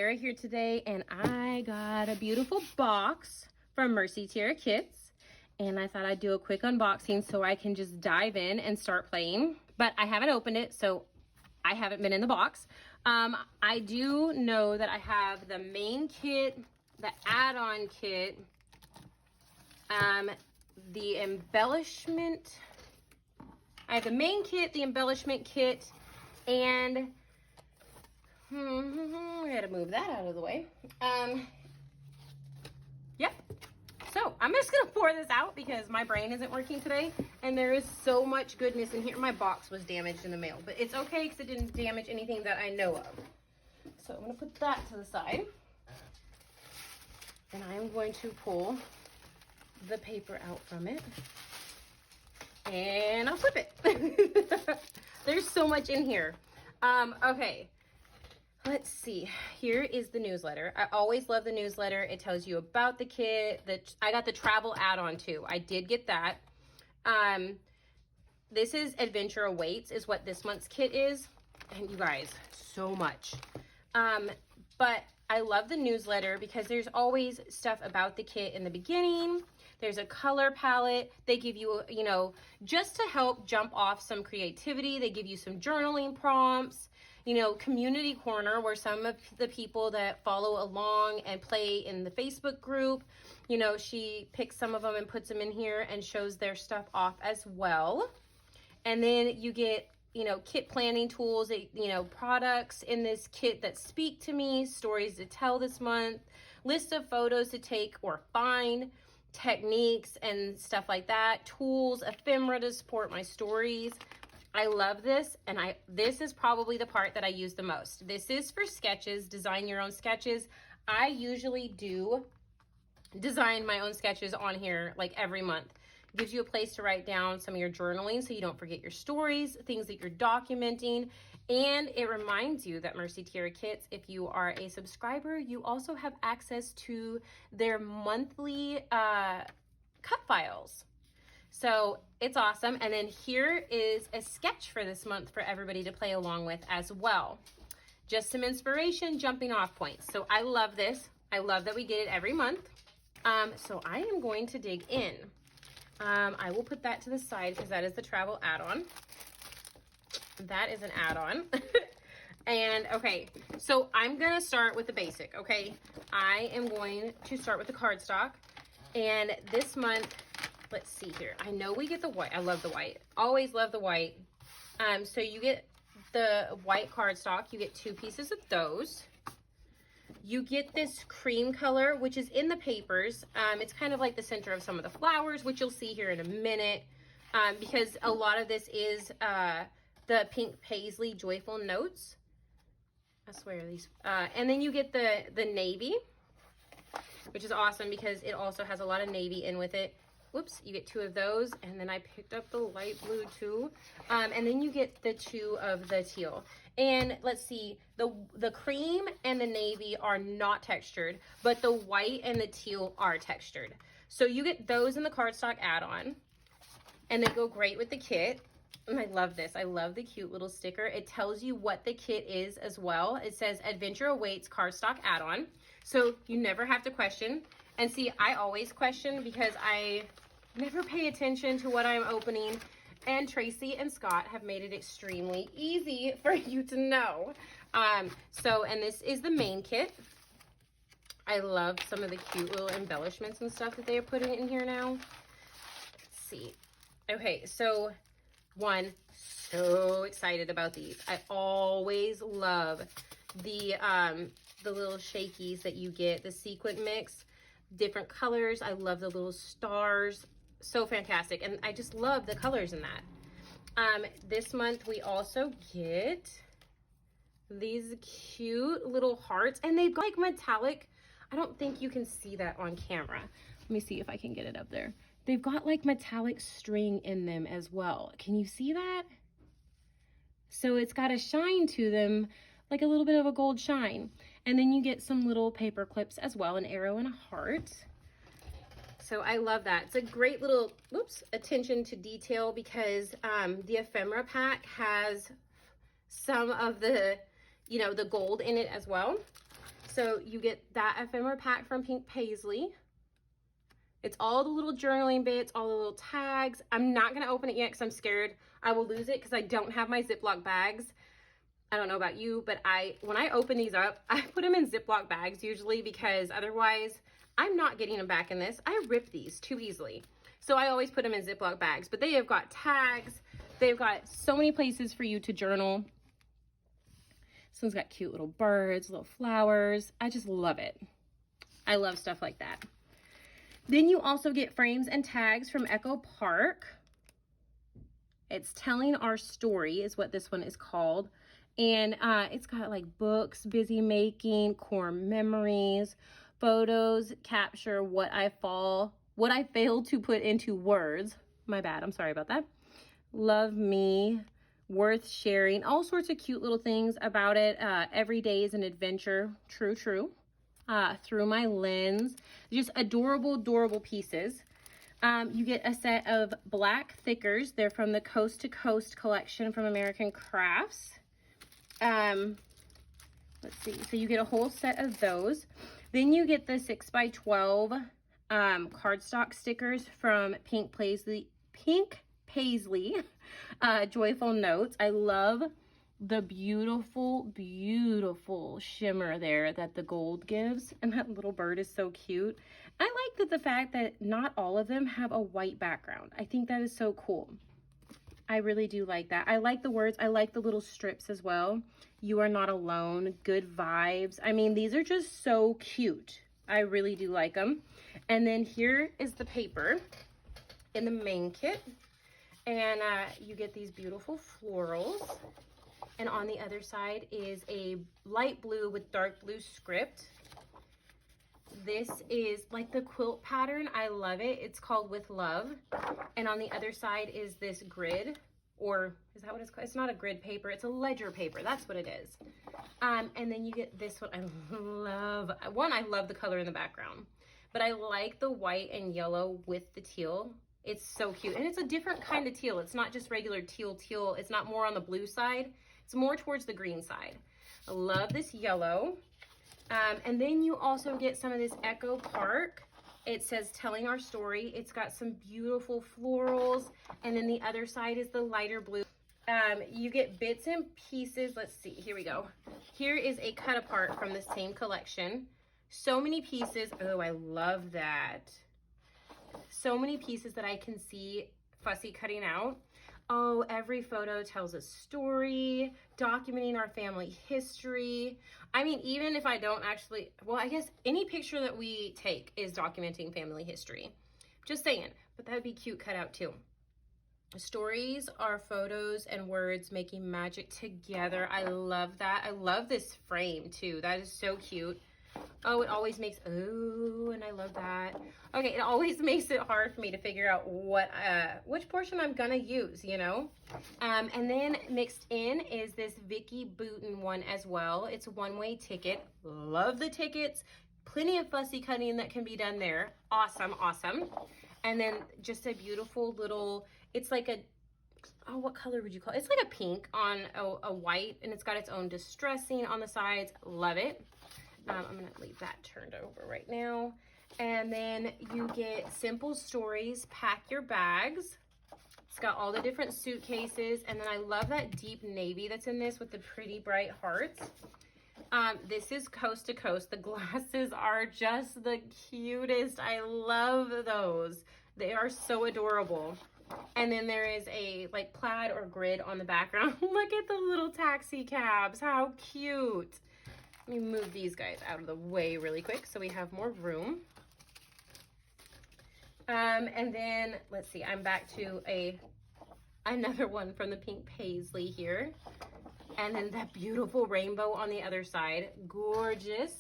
Tiara here today, and I got a beautiful box from Tiara Kits, and I thought I'd do a quick unboxing so I can just dive in and start playing. But I haven't opened it, so I haven't been in the box. I do know that I have the main kit, the add-on kit, the embellishment. I have the main kit, the embellishment kit, and we gotta move that out of the way. Yep. So I'm just gonna pour this out because my brain isn't working today, and there is so much goodness in here. My box was damaged in the mail, but it's okay because it didn't damage anything that I know of. So I'm gonna put that to the side, and I am going to pull the paper out from it, and I'll flip it. There's so much in here. Okay. Let's see, here is the newsletter. I always love the newsletter. It tells you about the kit. I got the travel add-on too. I did get that. This is Adventure Awaits is what this month's kit is. And you guys, so much. But I love the newsletter because there's always stuff about the kit in the beginning. There's a color palette. They give you, just to help jump off some creativity. They give you some journaling prompts. Community corner where some of the people that follow along and play in the Facebook group, she picks some of them and puts them in here and shows their stuff off as well. And then you get, kit planning tools, products in this kit that speak to me, stories to tell this month, list of photos to take or find, techniques and stuff like that, tools, ephemera to support my stories. I love this, and this is probably the part that I use the most. This is for sketches, design your own sketches. I usually do design my own sketches on here like every month. It gives you a place to write down some of your journaling so you don't forget your stories, things that you're documenting, and it reminds you that Tiara Kits, if you are a subscriber, you also have access to their monthly cut files. So it's awesome. And then here is a sketch for this month for everybody to play along with as well. Just some inspiration, jumping off points. So I love this. I love that we get it every month. So I am going to dig in. I will put that to the side because that is the travel add-on. That is an add-on. And okay, so I'm gonna start with the basic, okay? I am going to start with the cardstock. And this month, let's see here. I know we get the white. I love the white. Always love the white. So you get the white cardstock. You get 2 pieces of those. You get this cream color, which is in the papers. It's kind of like the center of some of the flowers, which you'll see here in a minute. Because a lot of this is the pink paisley joyful notes. I swear these. And then you get the navy, which is awesome because it also has a lot of navy in with it. Whoops, you get 2 of those, and then I picked up the light blue too. And then you get the 2 of the teal. And let's see, the cream and the navy are not textured, but the white and the teal are textured. So you get those in the cardstock add-on, and they go great with the kit. And I love this. I love the cute little sticker. It tells you what the kit is as well. It says Adventure Awaits cardstock add-on. So you never have to question. And see, I always question because I never pay attention to what I'm opening. And Tracy and Scott have made it extremely easy for you to know. And this is the main kit. I love some of the cute little embellishments and stuff that they are putting in here now. Let's see. Okay, so so excited about these. I always love the little shakies that you get, the sequin mix. Different colors. I love the little stars. So fantastic. And I just love the colors in that. This month we also get these cute little hearts, and they've got like metallic. I don't think you can see that on camera. Let me see if I can get it up there. They've got like metallic string in them as well. Can you see that? So it's got a shine to them, like a little bit of a gold shine. And then you get some little paper clips as well, an arrow and a heart. So I love that. It's a great little, attention to detail because the ephemera pack has some of the, the gold in it as well. So you get that ephemera pack from Pink Paisley. It's all the little journaling bits, all the little tags. I'm not gonna open it yet because I'm scared I will lose it because I don't have my Ziploc bags. I don't know about you, but when I open these up, I put them in Ziploc bags usually because otherwise I'm not getting them back in this. I rip these too easily. So I always put them in Ziploc bags, but they have got tags. They've got so many places for you to journal. This one's got cute little birds, little flowers. I just love it. I love stuff like that. Then you also get frames and tags from Echo Park. It's Telling Our Story is what this one is called. And it's got like books, busy making, core memories, photos, capture what I failed to put into words. My bad, I'm sorry about that. Love me, worth sharing, all sorts of cute little things about it. Every day is an adventure, true. Through my lens, just adorable, adorable pieces. You get a set of black thickers. They're from the Coast to Coast collection from American Crafts. Let's see, so you get a whole set of those. Then you get the 6x12 cardstock stickers from Pink Paisley Joyful Notes. I love the beautiful, beautiful shimmer there that the gold gives, and that little bird is so cute. I like the fact that not all of them have a white background. I think that is so cool. I really do like that. I like the words. I like the little strips as well. You are not alone. Good vibes. I mean, these are just so cute. I really do like them. And then here is the paper in the main kit. And you get these beautiful florals. And on the other side is a light blue with dark blue script. This is like the quilt pattern. I love it. It's called With Love. And on the other side is this grid, or is that what it's called? It's not a grid paper. It's a ledger paper. That's what it is. And then you get this one. I love the color in the background, but I like the white and yellow with the teal. It's so cute. And it's a different kind of teal. It's not just regular teal. It's not more on the blue side. It's more towards the green side. I love this yellow. And then you also get some of this Echo Park. It says Telling Our Story. It's got some beautiful florals. And then the other side is the lighter blue. You get bits and pieces. Let's see. Here we go. Here is a cut apart from the same collection. So many pieces. Oh, I love that. So many pieces that I can see Fussy cutting out. Oh, every photo tells a story, documenting our family history. I mean, even if I don't actually, well, I guess any picture that we take is documenting family history. Just saying, but that would be cute cut out too. Stories are photos and words making magic together. I love that. I love this frame too. That is so cute. Oh, it always makes, oh, and I love that. Okay, it always makes it hard for me to figure out which portion I'm gonna use, you know? And then mixed in is this Vicky Booten one as well. It's a one-way ticket. Love the tickets. Plenty of fussy cutting that can be done there. Awesome, awesome. And then just a beautiful little, it's like a, oh, what color would you call it? It's like a pink on a white, and it's got its own distressing on the sides. Love it. I'm gonna leave that turned over right now. And then you get Simple Stories, Pack Your Bags. It's got all the different suitcases. And then I love that deep navy that's in this with the pretty bright hearts. This is Coast to Coast. The glasses are just the cutest. I love those. They are so adorable. And then there is a like plaid or grid on the background. Look at the little taxi cabs. How cute. Let me move these guys out of the way really quick so we have more room. And then, let's see, I'm back to another one from the Pink Paisley here. And then that beautiful rainbow on the other side. Gorgeous.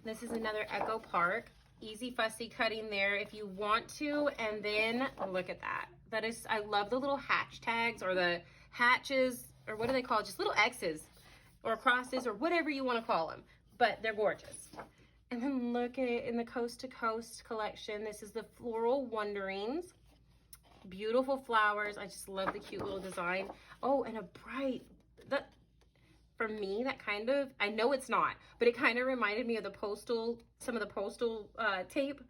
This is another Echo Park. Easy fussy cutting there if you want to. And then, look at that. That is, I love the little hatch tags or the hatches, or what do they call it? Just little X's or crosses or whatever you want to call them. But they're gorgeous. And then look at it in the Coast to Coast collection. This is the Floral Wonderings. Beautiful flowers. I just love the cute little design. Oh, and a bright, for me, that kind of, I know it's not, but it kind of reminded me of the postal, some of the postal tape,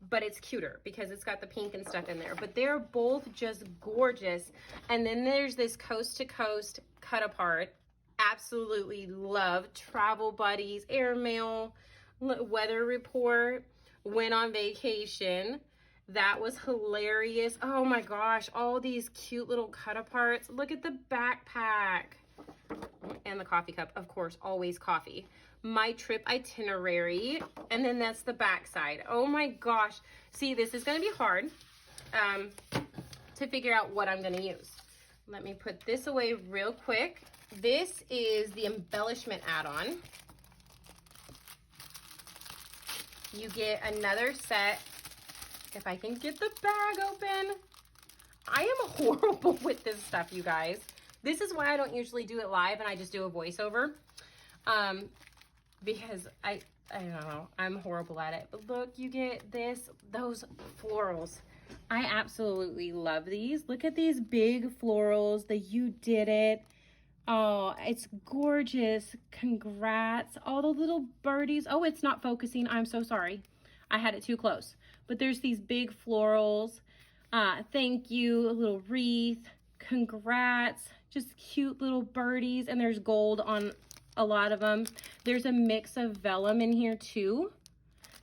but it's cuter because it's got the pink and stuff in there. But they're both just gorgeous. And then there's this coast to coast cut apart. Absolutely love. Travel buddies, airmail, weather report, went on vacation. That was hilarious. Oh my gosh, all these cute little cut aparts. Look at the backpack. And the coffee cup, of course, always coffee. My trip itinerary, and then that's the back side. Oh my gosh. See, this is gonna be hard to figure out what I'm gonna use. Let me put this away real quick. This is the embellishment add-on. You get another set. If I can get the bag open. I am horrible with this stuff, you guys. This is why I don't usually do it live and I just do a voiceover. Because I don't know, I'm horrible at it. But look, you get those florals. I absolutely love these. Look at these big florals, the You Did It. Oh, it's gorgeous. Congrats. All the little birdies. Oh, it's not focusing. I'm so sorry. I had it too close. But there's these big florals. Thank you, a little wreath. Congrats. Just cute little birdies. And there's gold on a lot of them. There's a mix of vellum in here too.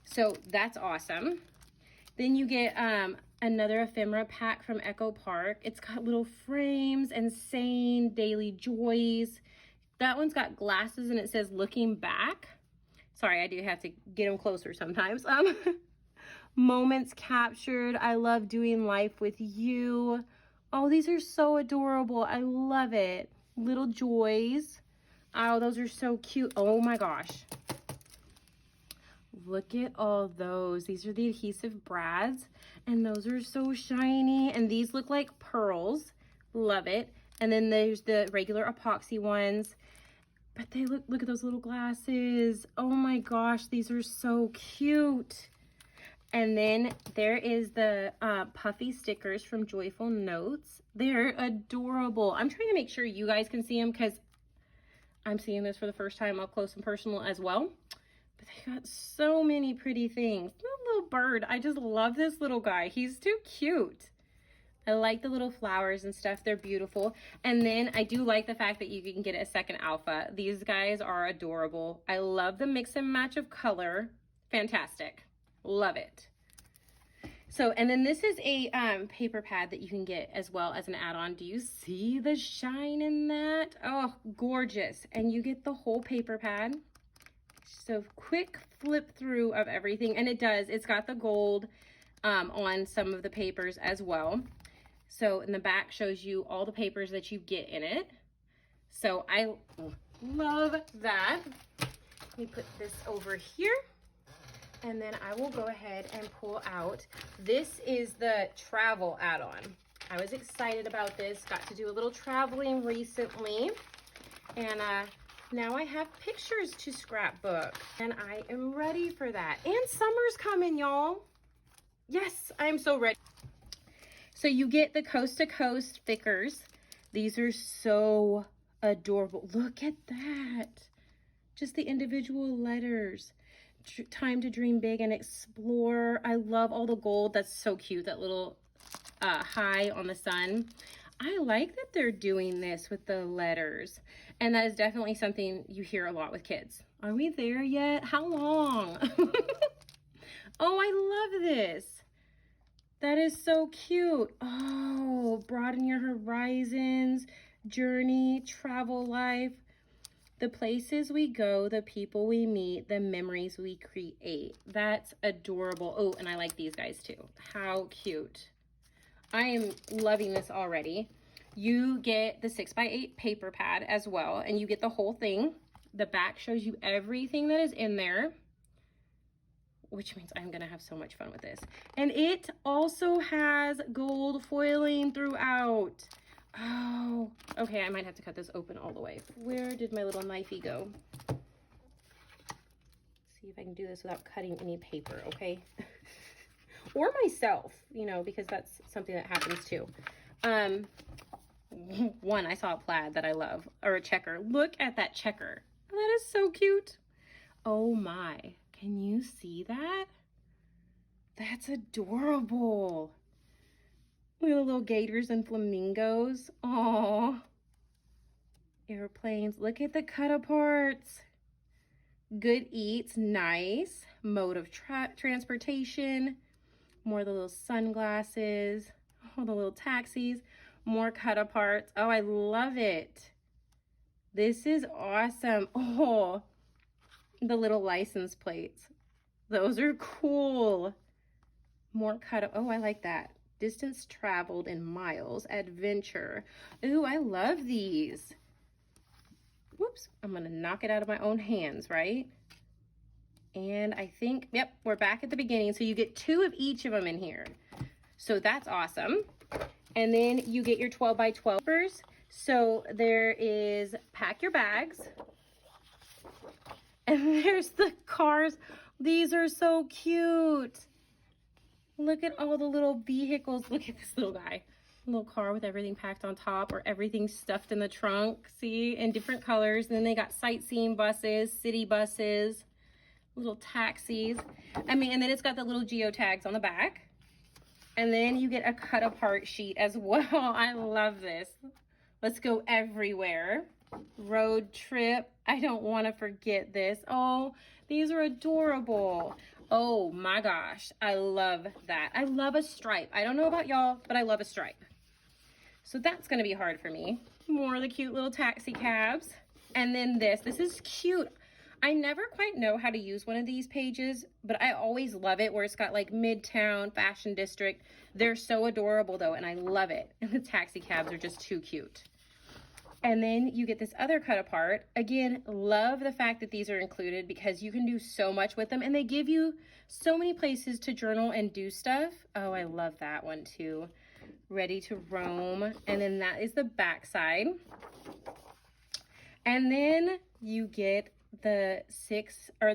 So that's awesome. Then you get another ephemera pack from Echo Park. It's got little frames and saying daily joys. That one's got glasses and it says looking back. Sorry, I do have to get them closer sometimes. Moments captured. I love doing life with you. Oh, these are so adorable. I love it. Little joys. Oh, those are so cute. Oh my gosh. Look at all those. These are the adhesive brads and those are so shiny and these look like pearls. Love it. And then there's the regular epoxy ones. But they look at those little glasses. Oh my gosh, these are so cute. And then there is the puffy stickers from Joyful Notes. They're adorable. I'm trying to make sure you guys can see them because I'm seeing this for the first time up close and personal as well. But they got so many pretty things. That little bird, I just love this little guy. He's too cute. I like the little flowers and stuff. They're beautiful. And then I do like the fact that you can get a second alpha. These guys are adorable. I love the mix and match of color. Fantastic. Love it. So, and then this is a paper pad that you can get as well as an add-on. Do you see the shine in that? Oh, gorgeous. And you get the whole paper pad. So quick flip through of everything. And it does. It's got the gold on some of the papers as well. So in the back shows you all the papers that you get in it. So I love that. Let me put this over here. And then I will go ahead and pull out. This is the travel add-on. I was excited about this. Got to do a little traveling recently. And now I have pictures to scrapbook. And I am ready for that. And summer's coming, y'all. Yes, I am so ready. So you get the coast to coast stickers. These are so adorable. Look at that. Just the individual letters. Time to dream big and explore. I love all the gold. That's so cute. That little high on the sun. I like that they're doing this with the letters. And that is definitely something you hear a lot with kids. Are we there yet? How long? Oh, I love this. That is so cute. Oh, broaden your horizons, journey, travel life, the places we go, the people we meet, the memories we create. That's adorable. Oh, and I like these guys too. How cute. I am loving this already. You get the 6x8 paper pad as well, and you get the whole thing. The back shows you everything that is in there, which means I'm gonna have so much fun with this. And it also has gold foiling throughout. Oh, okay, I might have to cut this open all the way. Where did my little knifey go? See if I can do this without cutting any paper, okay? Or myself, you know, because that's something that happens too. one, I saw a plaid that I love, or a checker. Look at that checker. That is so cute. Oh my, can you see that? That's adorable. Look at the little gators and flamingos. Aww. Airplanes. Look at the cut aparts. Good eats. Nice. Mode of transportation. More of the little sunglasses. Oh, the little taxis. More cut aparts. Oh, I love it. This is awesome. Oh, the little license plates. Those are cool. More cut. Oh, I like that. Distance traveled in miles. Adventure. Ooh, I love these. Whoops, I'm gonna knock it out of my own hands, right? And I think, yep, we're back at the beginning. So you get 2 of each of them in here. So that's awesome. And then you get your 12 by 12ers. So there is pack your bags. And there's the cars. These are so cute. Look at all the little vehicles. Look at this little guy. Little car with everything packed on top, or everything stuffed in the trunk. See, in different colors. And then they got sightseeing buses, city buses, little taxis. And then it's got the little geotags on the back. And then you get a cut apart sheet as well. I love this. Let's go everywhere. Road trip. I don't want to forget this. Oh, these are adorable. Oh my gosh, I love that. I love a stripe. I don't know about y'all, but I love a stripe. So that's gonna be hard for me. More of the cute little taxi cabs. And then this is cute. I never quite know how to use one of these pages, but I always love it where it's got like Midtown, Fashion District. They're so adorable though, and I love it. And the taxi cabs are just too cute. And then you get this other cut apart. Again, love the fact that these are included because you can do so much with them, and they give you so many places to journal and do stuff. Oh, I love that one too. Ready to roam. And then that is the back side. And then you get the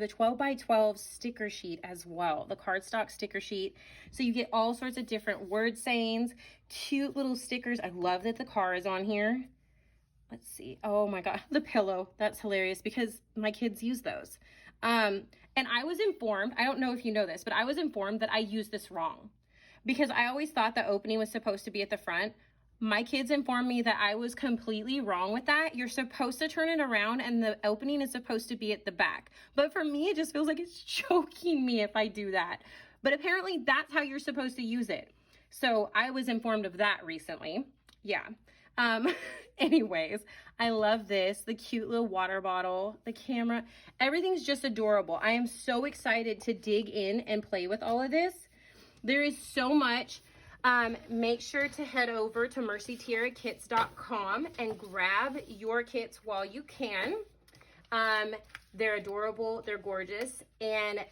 12 by 12 sticker sheet as well, the cardstock sticker sheet. So you get all sorts of different word sayings, cute little stickers. I love that the car is on here. Let's see. Oh my God, the pillow. That's hilarious because my kids use those. And I was informed, I don't know if you know this, but I was informed that I used this wrong because I always thought the opening was supposed to be at the front. My kids informed me that I was completely wrong with that. You're supposed to turn it around and the opening is supposed to be at the back. But for me, it just feels like it's choking me if I do that. But apparently that's how you're supposed to use it. So I was informed of that recently. Yeah. Anyways, I love this, the cute little water bottle, the camera, everything's just adorable. I am so excited to dig in and play with all of this. There is so much. Make sure to head over to mercytiarakits.com and grab your kits while you can. They're adorable, they're gorgeous, and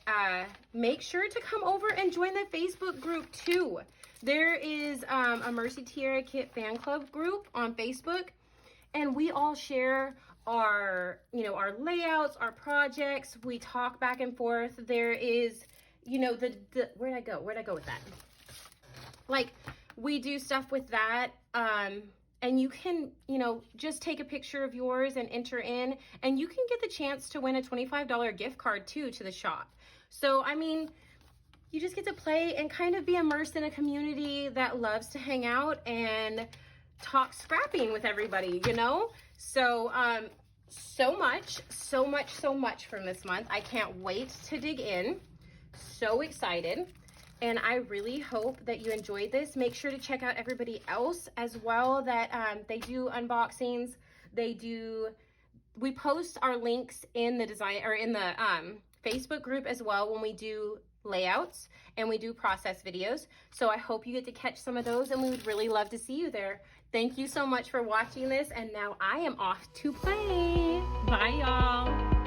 make sure to come over and join the Facebook group too. There is a Mercy Tiara Kit fan club group on Facebook, and we all share our, our layouts, our projects. We talk back and forth. There is, where'd I go with that? Like, we do stuff with that, and you can, just take a picture of yours and enter in, and you can get the chance to win a $25 gift card too to the shop. So, you just get to play and kind of be immersed in a community that loves to hang out and talk scrapping with everybody, So, so much from this month. I can't wait to dig in. So excited. And I really hope that you enjoyed this. Make sure to check out everybody else as well that they do unboxings. We post our links in the design or in the Facebook group as well when we do layouts and we do process videos. So I hope you get to catch some of those, and we would really love to see you there. Thank you so much for watching this, and now I am off to play. Bye, y'all.